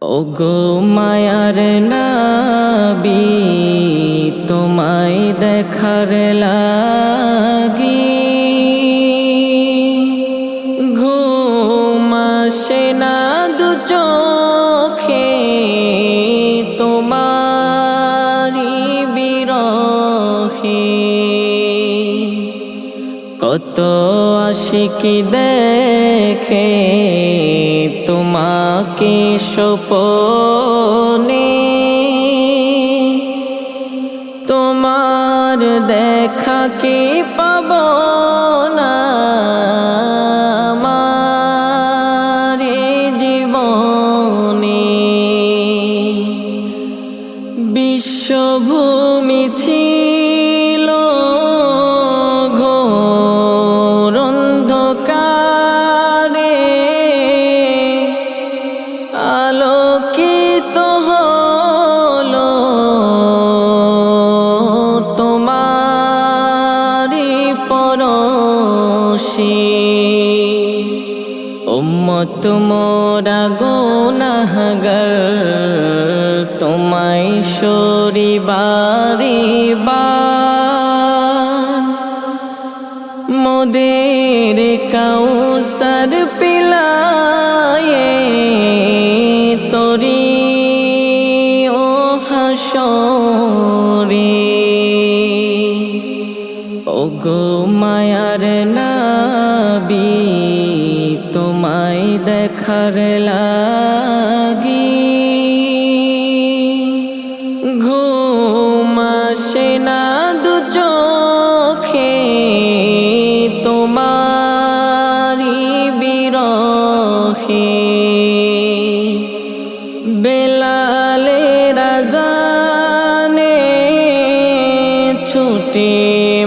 ওগো মায়ার নবী তোমায় দেখার লাগি ঘুম আসে না দু চোখে তোমারি বিরহে কত আশিকি দেখে তোমাকে স্বপ্নে তোমার দেখা কি পাব না আমার জীবনে বিশ্বভূমি ছিল ঘোর অন্ধকারে আলোকিত হলো তোমারি পরশে উম্মত মোরা গুনাহগার তোমায় শরীবারিবার মোদের কাউসার পিলায়ে তোরি ও হাসরে ওগো মায়ার নবী তোমায় দেখার লাগি ঘুম আসে না দু চোখে তোমারি বিরহে বেলালের আযানে ছুটে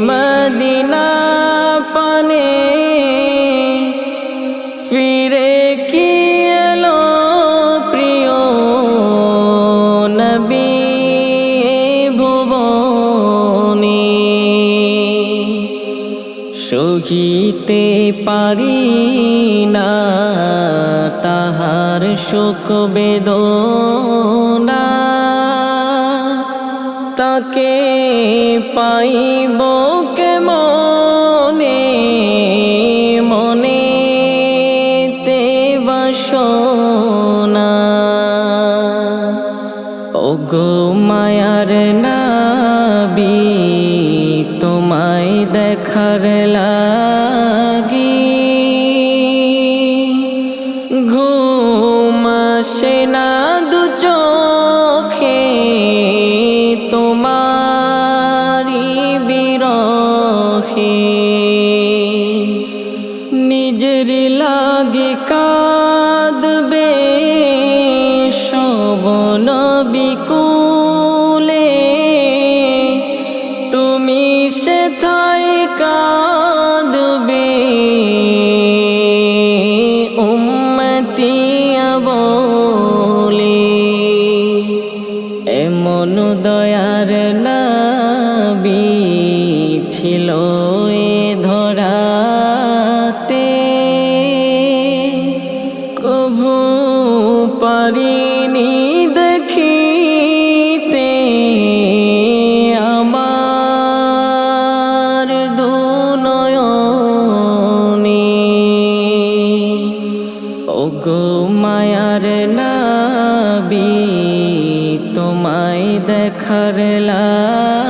মদিনা পানে ফিরে কি এলো প্রিয় নবী ভুবনে সহিতে পারি না তাহার শোক বেদনা তাকে পাইব কেমনে মনেতে বাসনা ওগো মায়ার নবী তোমায় দেখার লাগি ঘুম আসে না দু চোখে তোমারি বিরহে নিজের লাগি কাঁদবে সব নবী কুলে তুমি সেথায় কাঁদবে উম্মতি বলে এমন দয়ার নবী ছিল এ ধরাতে কভু পারিনি দেখিতে আমার দু নয়নে ওগো মায়ার নবী তোমায় দেখার লাগি